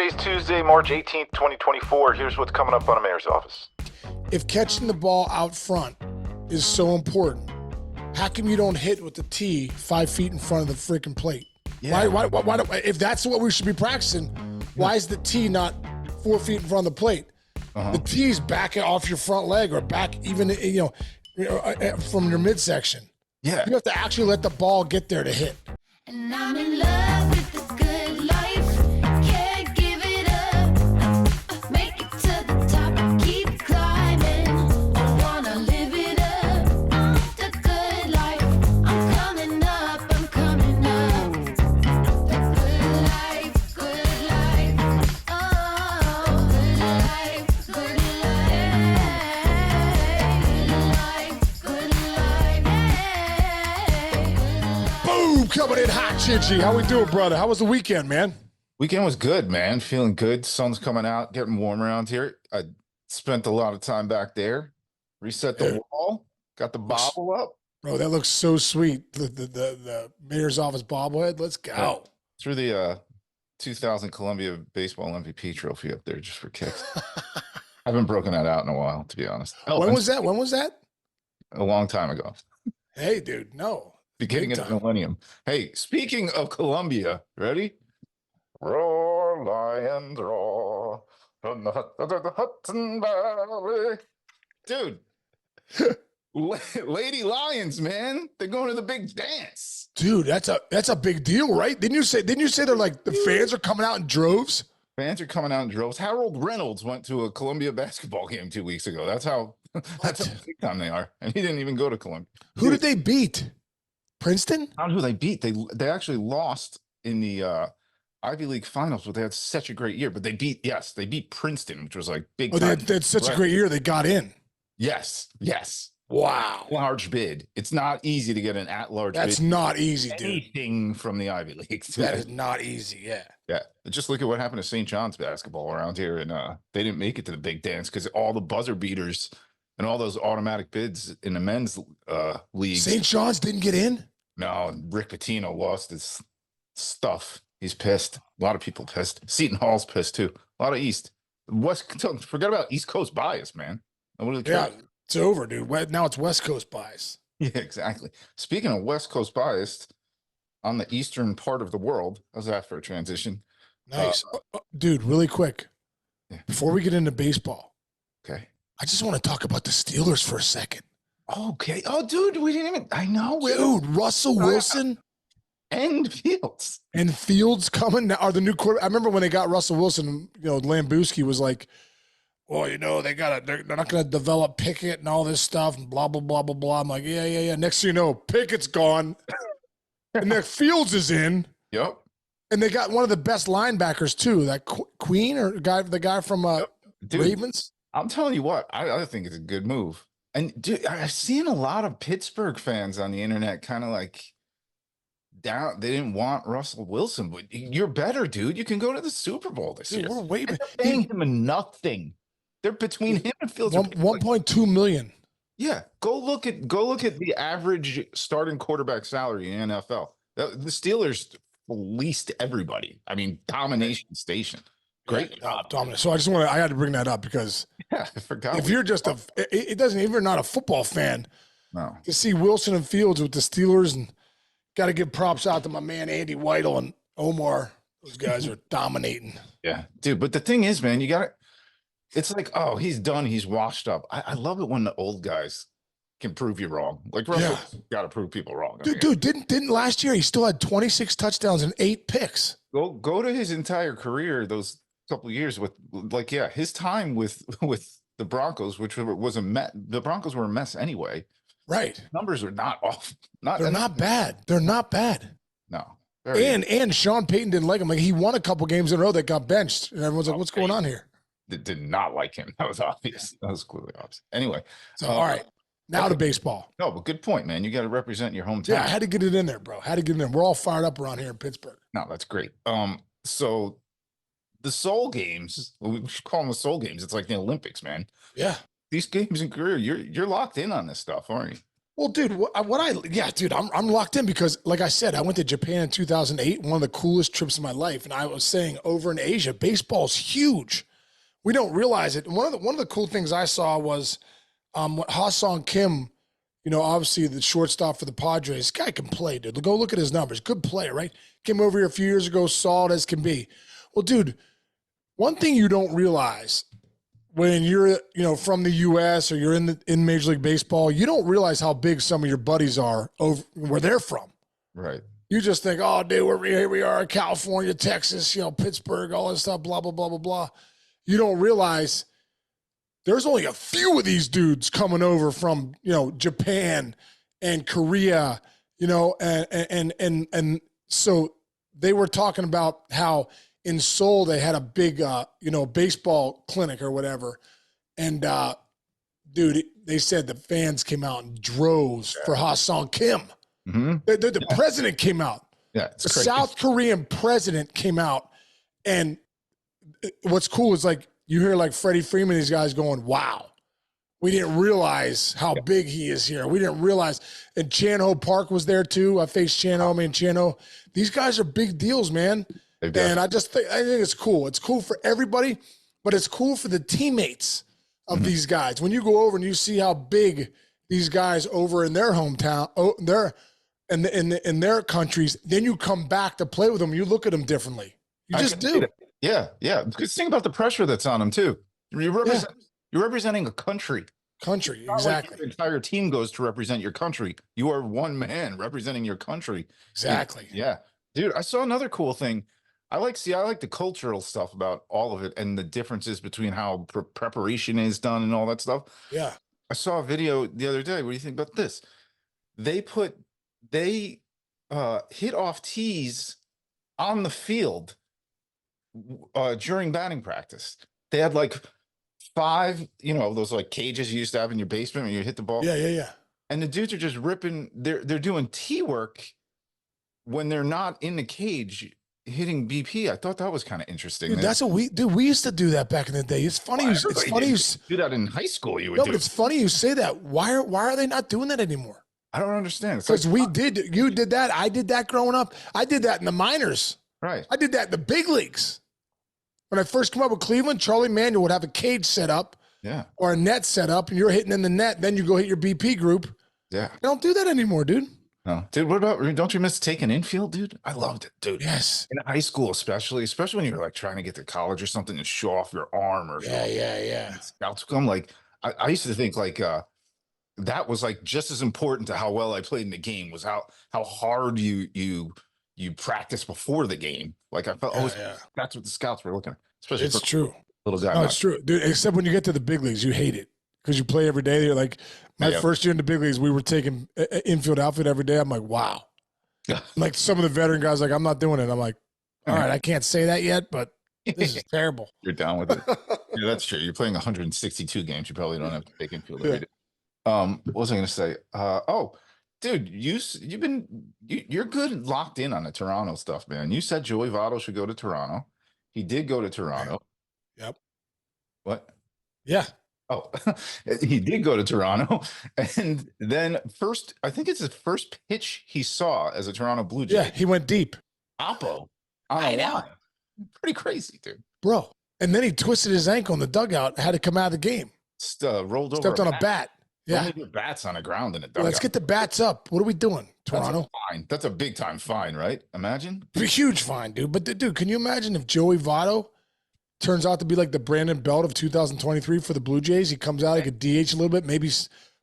Today's Tuesday, March 18th, 2024. Here's what's coming up on a mayor's office. If catching the ball out front is so important, how come you don't hit with the tee 5 feet in front of the freaking plate? Yeah. Why, if that's what we should be practicing, why is the tee not 4 feet in front of the plate? The tee's back off your front leg or back even, from your midsection. Yeah. You have to actually let the ball get there to hit. And I'm in love with the good life. Can't give it up. Make it to the top. Keep climbing. I wanna live it up. The good life. I'm coming up. I'm coming up. The good life. Good life. Oh, good life. Good life. Good life. Boom, coming in hot, Chichi. How we doing, brother? How was the weekend, man? Weekend was good, man. Feeling good. Sun's coming out, getting warm around here. I spent a lot of time back there. Reset the wall. Got the bobble up. Bro, that looks so sweet. The mayor's office bobblehead. Let's go. Threw the 2000 Columbia Baseball MVP trophy up there just for kicks. I haven't broken that out in a while, to be honest. When was that? When was that? A long time ago. Hey, dude, no. Beginning of the millennium. Hey, speaking of Columbia, ready? Roar, lions, roar. From the Hudson Valley. Dude. Lady Lions, man. They're going to the big dance. Dude, that's a big deal, right? Didn't you say they're like the fans are coming out in droves? Fans are coming out in droves. Harold Reynolds went to a Columbia basketball game 2 weeks ago. That's how big time they are. And he didn't even go to Columbia. Who did they beat? Princeton? I don't know who they beat. They actually lost in the Ivy League finals, but they had such a great year. But they beat Princeton, which was like big. Oh, they had such a great year. They got in. Yes. Wow. Large bid. It's not easy to get an at-large bid. That's not easy, dude. Anything from the Ivy League. That is not easy, yeah. Yeah. Just look at what happened to St. John's basketball around here. And they didn't make it to the big dance because all the buzzer beaters and all those automatic bids in the men's league. St. John's didn't get in? No, Rick Pitino lost his stuff. He's pissed. A lot of people pissed. Seton Hall's pissed too. A lot of East. Forget about East Coast bias, man. Yeah, it's over, dude. Now it's West Coast bias. Yeah, exactly. Speaking of West Coast bias, on the eastern part of the world, how's that for a transition? Nice. Dude, really quick. Yeah. Before we get into baseball, Okay. I just want to talk about the Steelers for a second. Okay. Oh, dude, we didn't even. I know. Dude, Russell Wilson and Fields. And Fields coming now are the new quarterback. I remember when they got Russell Wilson, Lambuski was like, well, they're not going to develop Pickett and all this stuff and blah, blah, blah, blah, blah. I'm like, yeah. Next thing you know, Pickett's gone. And then Fields is in. Yep. And they got one of the best linebackers too, that Queen or the guy from Dude, Ravens. I'm telling you what, I think it's a good move. And dude, I've seen a lot of Pittsburgh fans on the internet kind of like down. They didn't want Russell Wilson, but you're better, dude. You can go to the Super Bowl this year. We're way better. Paying him nothing. They're between him and Fields. 1.2 million. Yeah, go look at the average starting quarterback salary in NFL. The Steelers fleeced everybody. I mean, domination station. Great job. Dominant. So I had to bring that up because I forgot. If you're just it doesn't even you're not a football fan. No. To see Wilson and Fields with the Steelers, and got to give props out to my man Andy Weidel and Omar. Those guys are dominating. Yeah, dude. But the thing is, man, it's like, oh, he's done. He's washed up. I love it when the old guys can prove you wrong. Like Russell's got to prove people wrong. Dude, didn't last year he still had 26 touchdowns and 8 picks. Go to his entire career, those couple of years with his time with the Broncos, which was a mess. The Broncos were a mess anyway. Right. Numbers are not off. They're not bad. They're not bad. No. And Sean Payton didn't like him. Like he won a couple games in a row that got benched, and everyone's like, "What's going on here?" They did not like him. That was obvious. That was clearly obvious. Anyway, so all right, now to baseball. No, but good point, man. You got to represent your hometown. Yeah, I had to get it in there, bro. We're all fired up around here in Pittsburgh. No, that's great. So the soul games, we should call them the soul games. It's like the Olympics, man. Yeah. These games in career, you're locked in on this stuff, aren't you? Well, dude, dude, I'm locked in because, like I said, I went to Japan in 2008, one of the coolest trips of my life. And I was saying, over in Asia, baseball's huge. We don't realize it. And one of the cool things I saw was what Ha-Sung Kim, obviously the shortstop for the Padres. This guy can play, dude. Go look at his numbers. Good player, right? Came over here a few years ago, solid as can be. Well, dude, one thing you don't realize when you're, from the U.S. or you're in Major League Baseball, you don't realize how big some of your buddies are over where they're from. Right. You just think, oh, dude, here we are, California, Texas, Pittsburgh, all this stuff, blah, blah, blah, blah, blah. You don't realize there's only a few of these dudes coming over from, Japan and Korea, and so they were talking about how in Seoul they had a big, baseball clinic or whatever. And, dude, they said the fans came out in droves for Ha-Sung Kim. Mm-hmm. The president came out. Yeah, the South Korean president came out. And what's cool is like you hear like Freddie Freeman, these guys going, wow, we didn't realize how big he is here. We didn't realize. And Chan-Ho Park was there too. I faced Chan-Ho, man, Chan-Ho. These guys are big deals, man. And I think it's cool. It's cool for everybody, but it's cool for the teammates of these guys. When you go over and you see how big these guys over in their hometown, in their countries, then you come back to play with them. You look at them differently. You just do. Yeah, yeah. Because think about the pressure that's on them too. You're representing a country. Country, exactly. Like your entire team goes to represent your country. You are one man representing your country. Exactly. Yeah, dude. I saw another cool thing. I like the cultural stuff about all of it and the differences between how preparation is done and all that stuff. Yeah. I saw a video the other day. What do you think about this? They hit off tees on the field during batting practice. They had like 5, those like cages you used to have in your basement when you hit the ball. Yeah. And the dudes are just ripping. They're doing tee work when they're not in the cage hitting BP. I thought that was kind of interesting. Dude, that's what we used to do that back in the day. It's funny. It's funny you do that in high school. You would no, do. But it's funny you say that. Why are they not doing that anymore? I don't understand. Because you did that. I did that growing up. I did that in the minors. Right. I did that in the big leagues. When I first came up with Cleveland, Charlie Manuel would have a cage set up, or a net set up, and you're hitting in the net. Then you go hit your BP group. Yeah. They don't do that anymore, dude. No, dude. What about? Don't you miss taking infield, dude? I loved it, dude. Yes. In high school, especially when you were like trying to get to college or something and show off your arm or yeah. Scouts come like I used to think like that was like just as important to how well I played in the game was how hard you practice before the game. Like I felt that's what the scouts were looking at. Especially it's true. Little guy. No, it's true, dude. Except when you get to the big leagues, you hate it because you play every day. You're like, my first year in the big leagues, we were taking infield outfit every day. I'm like, wow. Like some of the veteran guys, like, I'm not doing it. I'm like, all right, I can't say that yet, but this is terrible. You're down with it. Yeah, that's true. You're playing 162 games. You probably don't have to take infield every day. What was I going to say? Dude, you're good locked in on the Toronto stuff, man. You said Joey Votto should go to Toronto. He did go to Toronto. Yep. What? Yeah. Oh, he did go to Toronto. And then I think it's his first pitch he saw as a Toronto Blue Jay. Yeah, he went deep. Oppo on a line. Pretty crazy, dude. Bro. And then he twisted his ankle in the dugout, had to come out of the game. Rolled over. Stepped on a bat. Yeah. Don't leave your bats on the ground in the dugout. Let's get the bats up. What are we doing, Toronto? That's a fine. That's a big time fine, right? Imagine. A huge fine, dude. But dude, can you imagine if Joey Votto turns out to be like the Brandon Belt of 2023 for the Blue Jays? He comes out, he could DH a little bit, maybe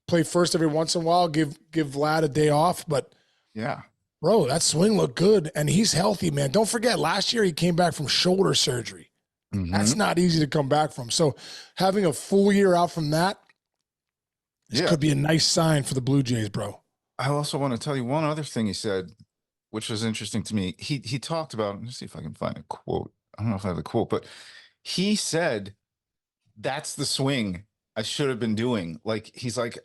play first every once in a while, give Vlad a day off. But yeah, bro, that swing looked good, and he's healthy, man. Don't forget, last year he came back from shoulder surgery. Mm-hmm. That's not easy to come back from. So having a full year out from that, this could be a nice sign for the Blue Jays, bro. I also want to tell you one other thing he said, which was interesting to me. He talked about, let's see if I can find a quote. I don't know if I have the quote, but he said, that's the swing I should have been doing. Like, he's like,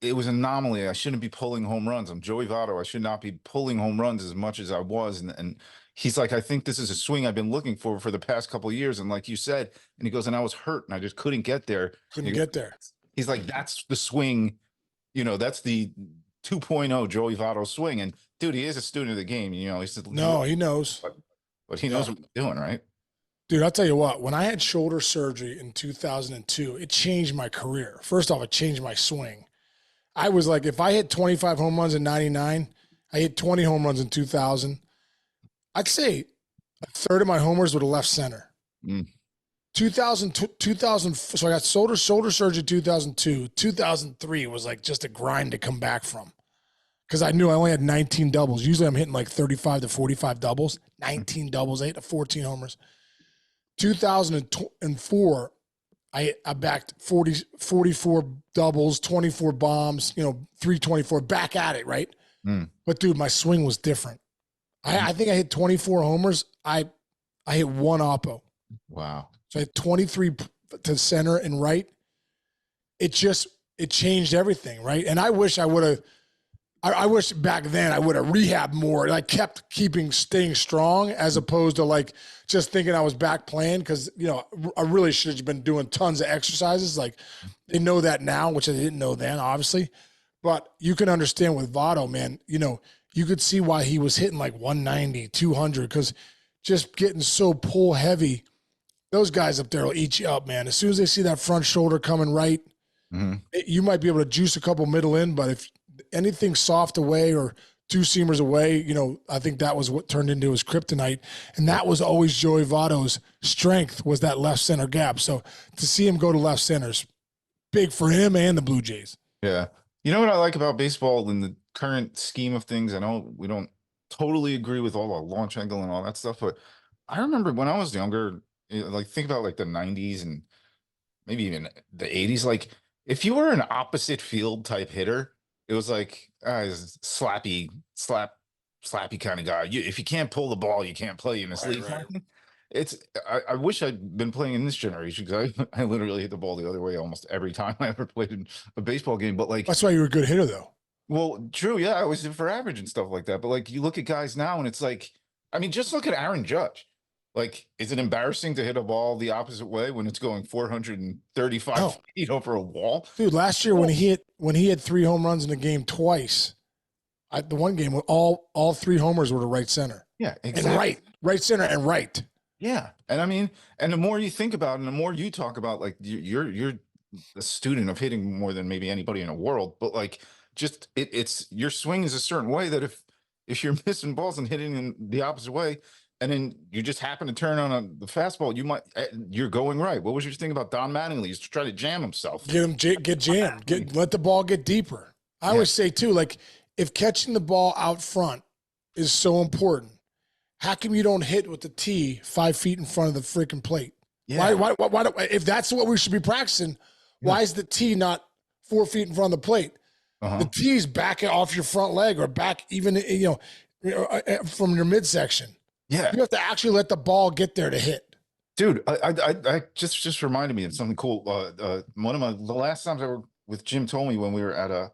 it was an anomaly. I shouldn't be pulling home runs. I'm Joey Votto. I should not be pulling home runs as much as I was. And he's like, I think this is a swing I've been looking for the past couple of years. And like you said, and he goes, and I was hurt and I just couldn't get there. Couldn't get there. He's like, that's the swing, that's the 2.0 Joey Votto swing. And dude, he is a student of the game. You know, he's No, he knows. but he knows what he's doing, right? Dude, I'll tell you what, when I had shoulder surgery in 2002, it changed my career. First off, it changed my swing. I was like, if I hit 25 home runs in 99, I hit 20 home runs in 2000. I'd say a third of my homers were to left center. 2000, so I got shoulder surgery 2002. 2003 was like just a grind to come back from because I knew I only had 19 doubles. Usually I'm hitting like 35 to 45 doubles, 19 doubles, 8 to 14 homers. 2004, I backed 44 doubles, 24 bombs, 324, back at it, right? But dude, my swing was different. I think I hit 24 homers. I hit one oppo. Wow. So I had 23 to center and right. It changed everything, right? And I wish I would have. I wish back then I would have rehabbed more. I kept staying strong as opposed to like just thinking I was back playing because, I really should have been doing tons of exercises. Like they know that now, which I didn't know then, obviously. But you can understand with Votto, man, you could see why he was hitting like 190, 200 because just getting so pull heavy, those guys up there will eat you up, man. As soon as they see that front shoulder coming right, you might be able to juice a couple middle in, but if anything soft away or two seamers away, I think that was what turned into his kryptonite. And that was always Joey Votto's strength was that left center gap. So to see him go to left centers, big for him and the Blue Jays. Yeah. You know what I like about baseball in the current scheme of things? I know we don't totally agree with all the launch angle and all that stuff, but I remember when I was younger, like think about like the 90s and maybe even the 80s, like if you were an opposite field type hitter, it was like slappy kind of guy. If you can't pull the ball, you can't play in this league. Right. I wish I'd been playing in this generation because I literally hit the ball the other way almost every time I ever played in a baseball game. But like that's why you were a good hitter, though. Well, true, yeah, I was in for average and stuff like that. But like you look at guys now, and it's like, I mean, just look at Aaron Judge. Like, is it embarrassing to hit a ball the opposite way when it's going 435 feet over a wall? Dude, last year when he had 3 home runs in a game twice, the one game all 3 homers were to right center. Yeah, exactly. And right center and right. Yeah, and I mean, and the more you think about it, and the more you talk about, like you're a student of hitting more than maybe anybody in the world, but like just it's your swing is a certain way that if you're missing balls and hitting in the opposite way. And then you just happen to turn on the fastball. You're going right. What was your thing about Don Mattingly? He's trying to jam himself. Get jammed. Let the ball get deeper. I always say too, like if catching the ball out front is so important, how come you don't hit with the tee 5 feet in front of the freaking plate? Yeah. Why if that's what we should be practicing, why is the tee not 4 feet in front of the plate? The tee's back off your front leg or back even from your midsection. Yeah, you have to actually let the ball get there to hit. Dude, I just reminded me of something cool. One of the last times I were with Jim told me when we were at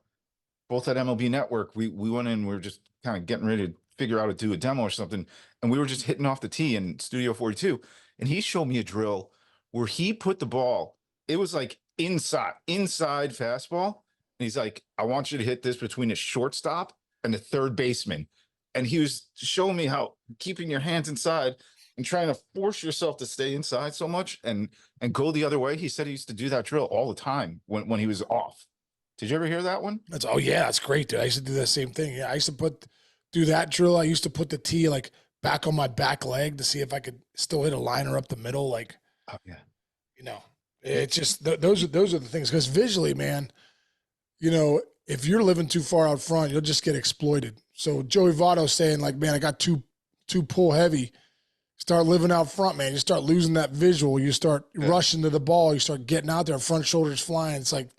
both at MLB Network, we went in, we were just kind of getting ready to figure out how to do a demo or something, and we were just hitting off the tee in Studio 42, and he showed me a drill where he put the ball, it was like inside fastball, and he's like, I want you to hit this between a shortstop and the third baseman. And he was showing me how keeping your hands inside and trying to force yourself to stay inside so much and go the other way. He said he used to do that drill all the time when he was off. Did you ever hear that one? That's great, dude. I used to do the same thing. Yeah, I used to do that drill. I used to put the tee like back on my back leg to see if I could still hit a liner up the middle. Like, oh yeah, it's just those are the things because visually, man, if you're living too far out front, you'll just get exploited. So Joey Votto saying like, man, I got too pull heavy. Start living out front, man. You start losing that visual. You start rushing to the ball. You start getting out there, front shoulders flying. It's like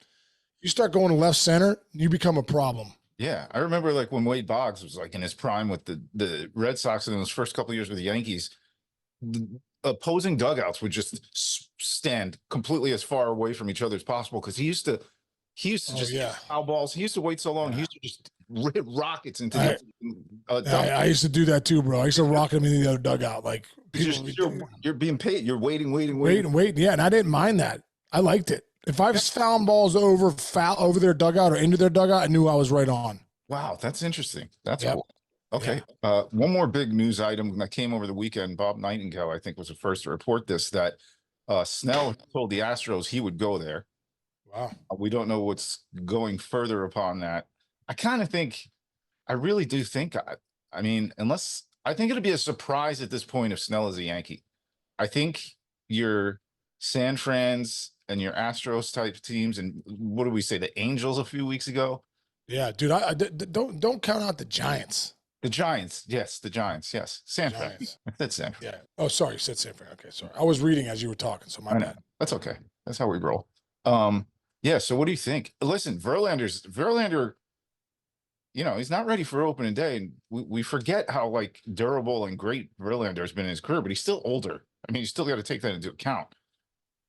you start going to left center, you become a problem. Yeah, I remember like when Wade Boggs was like in his prime with the Red Sox in those first couple of years with the Yankees, the opposing dugouts would just stand completely as far away from each other as possible because he used to just foul balls. He used to wait so long. He used to just hit rockets into I used to do that too, bro. I used to rocket him into the other dugout. Like you're being paid. You're waiting. Yeah, and I didn't mind that. I liked it. If I was fouling balls over their dugout or into their dugout, I knew I was right on. Wow, that's interesting. That's Yep. cool. Okay. Yeah. One more big news item that came over the weekend. Bob Nightingale, I think, was the first to report this, that Snell told the Astros he would go there. Wow. We don't know what's going further upon that. I kind of think, I really do think, I mean, unless I think it'd be a surprise at this point if Snell is a Yankee. I think your San Frans and your Astros type teams, and what did we say, the Angels a few weeks ago? Yeah, dude. Don't count out the Giants. The Giants, yes, the Giants, yes. San Fran. Giants. That's San Fran. Yeah. Oh, sorry, you said San Fran. Okay, sorry. I was reading as you were talking, so my I know. bad. That's okay. That's how we roll. Yeah. So what do you think? Listen, Verlander, he's not ready for opening day, and we forget how like durable and great Verlander has been in his career, but he's still older. I mean, you still got to take that into account.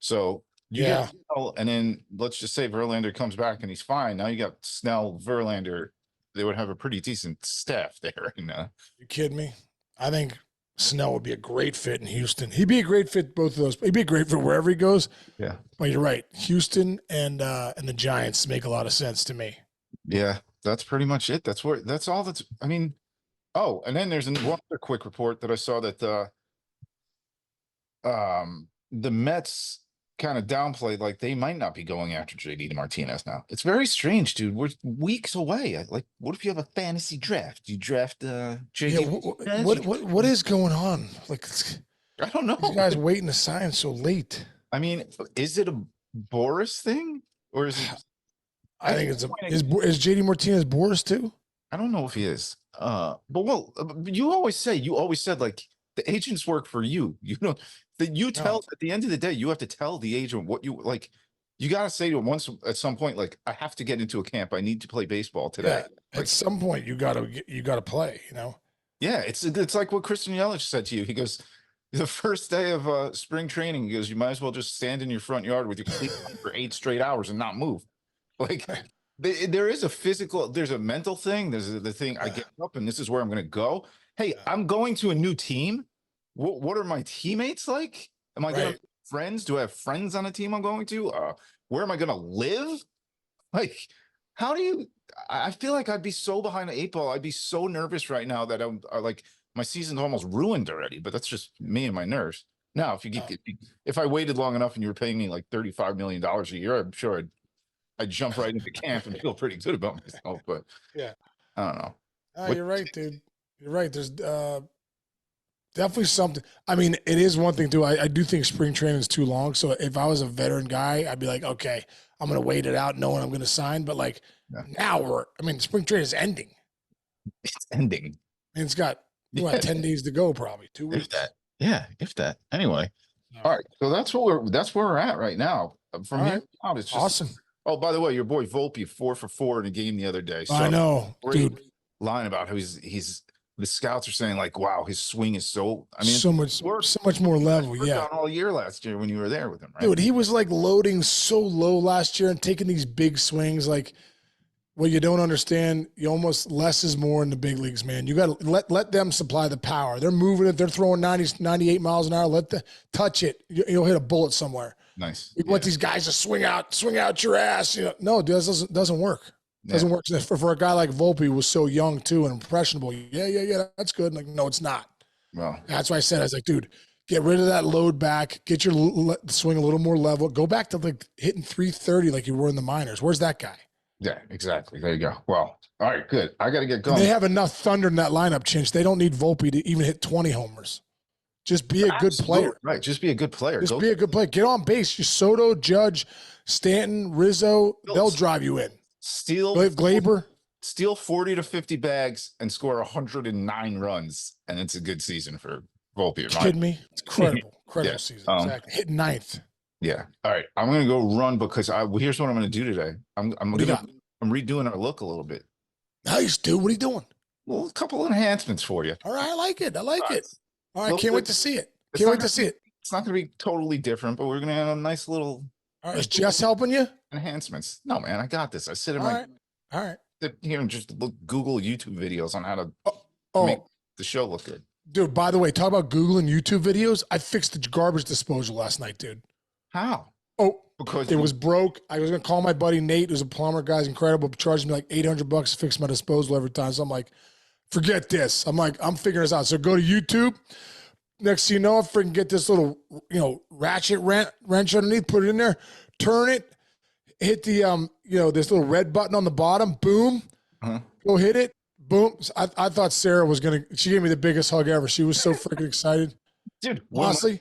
So you Yeah. get Snell, and then let's just say Verlander comes back and he's fine. Now you got Snell, Verlander. They would have a pretty decent staff there. You kidding me? I think Snell would be a great fit in Houston. He'd be a great fit both of those. He'd be a great fit wherever he goes. Yeah. But you're right. Houston and the Giants make a lot of sense to me. Yeah, that's pretty much it. That's all I mean, oh, and then there's one other quick report that I saw that the Mets kind of downplayed, like they might not be going after JD Martinez now. It's very strange, dude. We're weeks away. Like, what if you have a fantasy draft? You draft JD Yeah, Martinez? what is going on? Like, I don't know. you guys waiting to sign so late. I mean, is it a Boris thing or is it? I think it's is JD Martinez Boris too? I don't know if he is. But you always said like the agents work for you. You know that you tell at the end of the day, you have to tell the agent what you like. You got to say to him once at some point, like, I have to get into a camp. I need to play baseball today. Yeah, at some point you gotta play, Yeah, it's like what Christian Yelich said to you. He goes, the first day of spring training, he goes, you might as well just stand in your front yard with your cleats on for 8 straight hours and not move. Like there is a physical, there's a mental thing. There's the thing, I get up and this is where I'm going to go. Hey, I'm going to a new team. What are my teammates like? Am I going to have friends? Do I have friends on a team I'm going to? Where am I going to live? Like, how do you, I feel like I'd be so behind the 8 ball. I'd be so nervous right now that I'm like, my season's almost ruined already, but that's just me and my nerves. Now, if I waited long enough and you were paying me like $35 million a year, I'm sure I'd jump right into camp and feel pretty good about myself, but Yeah. I don't know. You're right, dude. You're right. There's definitely something. I mean, it is one thing too. I do think spring training is too long. So if I was a veteran guy, I'd be like, okay, I'm gonna wait it out, knowing I'm gonna sign. But like now spring training is ending. It's ending. And it's got 10 days to go, probably 2 weeks. If that. Yeah, if that. Anyway. All right. So that's where we're at right now. From here on, it's just awesome. Oh, by the way, your boy Volpe 4 for 4 in a game the other day. So I know, dude. Lying about how he's the scouts are saying like, wow, his swing is so. I mean, so much more level. Yeah, all year last year when you were there with him, right? Dude, he was like loading so low last year and taking these big swings. Like, what you don't understand, you almost less is more in the big leagues, man. You got to let them supply the power. They're moving it. They're throwing 90, 98 miles an hour. Touch it. You'll hit a bullet somewhere. Nice. We want these guys to swing out your ass. No, dude, this doesn't work. Doesn't work for a guy like Volpe, who was so young too and impressionable. Yeah, that's good. Like, no, it's not. Well, that's why I said, I was like, dude, get rid of that load back. Get your swing a little more level. Go back to like hitting 330 like you were in the minors. Where's that guy? Yeah, exactly. There you go. Well, all right, good. I got to get going. And they have enough thunder in that lineup, Chinch. They don't need Volpe to even hit 20 homers. Just be a good player. Right. Just be a good player. Be a good player. Get on base. Soto, Judge, Stanton, Rizzo, they'll drive you in. Steal Glaber. Steal 40 to 50 bags and score 109 runs. And it's a good season for Volpe. You kidding me? It's incredible. Incredible season. Exactly. Hit ninth. Yeah. All right. I'm going to go run because here's what I'm going to do today. I'm redoing our look a little bit. Nice, dude. What are you doing? Well, a couple enhancements for you. All right. I like it. All right, can't wait to see it. Can't wait to see it. It's not going to be totally different, but we're going to have a nice little. All right, is Jess helping you? Enhancements. No, man, I got this. I sit in all right. Sit here and just Google YouTube videos on how to make the show look good. Dude, by the way, talk about Googling YouTube videos. I fixed the garbage disposal last night, dude. How? Oh, Because it was broke. I was gonna call my buddy Nate, who's a plumber, guy's incredible, charged me like $800 to fix my disposal every time. So I'm like, forget this. I'm like, I'm figuring this out. So go to YouTube. Next thing you know, I freaking get this little, ratchet wrench underneath, put it in there, turn it, hit the this little red button on the bottom, boom, go hit it, boom. So I thought Sarah was she gave me the biggest hug ever. She was so freaking excited. dude, Honestly,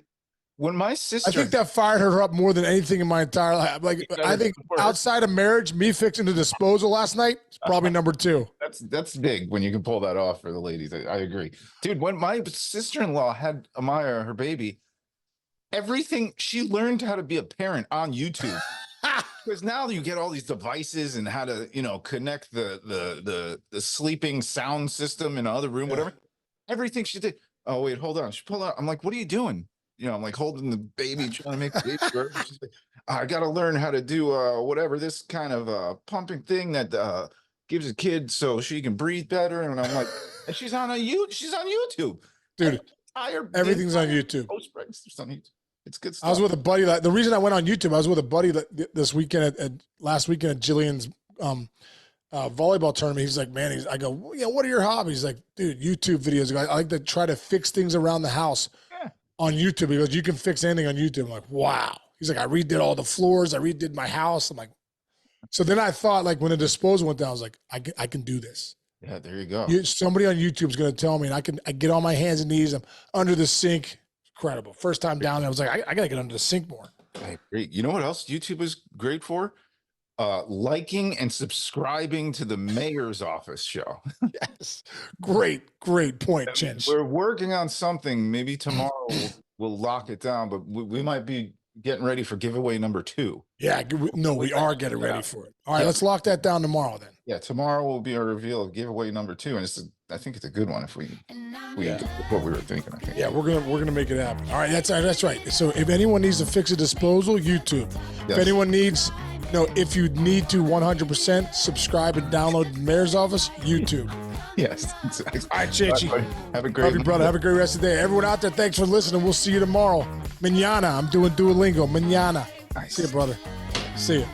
when my sister, I think that fired her up more than anything in my entire life. Like, I think outside of marriage, me fixing the disposal last night is probably number 2. that's big when you can pull that off for the ladies. I agree, dude. When my sister-in-law had Amaya, her baby, everything she learned how to be a parent on YouTube. Because now you get all these devices and how to, connect the sleeping sound system in another room, whatever. Everything she did. Oh wait, hold on. She pulled out. I'm like, what are you doing? I'm like holding the baby, trying to make the baby grow. She's like, I got to learn how to do whatever this kind of pumping thing that gives a kid so she can breathe better. And I'm like, and she's on YouTube, Dude. Everything's on YouTube. It's good stuff. I was with a buddy. The reason I went on YouTube, I was with a buddy this weekend last weekend at Jillian's volleyball tournament. He's like, man, I go, what are your hobbies? He's like, dude, YouTube videos. I like to try to fix things around the house on YouTube. He goes, you can fix anything on YouTube. I'm like, wow. He's like, I redid all the floors. I redid my house. I'm like, so then I thought, like, when the disposal went down, I was like, I can do this. Yeah, there you go. Somebody on YouTube is going to tell me, and I get on my hands and knees. I'm under the sink. Incredible. First time down there, I was like, I got to get under the sink more. I agree. You know what else YouTube is great for? Liking and subscribing to the mayor's office show. Yes. Great point, Chinch. We're working on something. Maybe tomorrow we'll lock it down, but we might be getting ready for giveaway number 2. Yeah, we are getting ready for it. All right, let's lock that down tomorrow then. Yeah, tomorrow will be a reveal of giveaway number 2, and I think it's a good one if we what we were thinking. I think. Yeah, we're gonna make it happen. All right, that's right. So if anyone needs to fix a disposal, YouTube. Yes. If anyone needs, if you need to 100% subscribe and download the mayor's office, YouTube. Yes. All right, Chichi. Have a great Love you, brother. Have a great rest of the day. Everyone out there, thanks for listening. We'll see you tomorrow. Mañana. I'm doing Duolingo. Mañana. Nice. See you, brother. See you.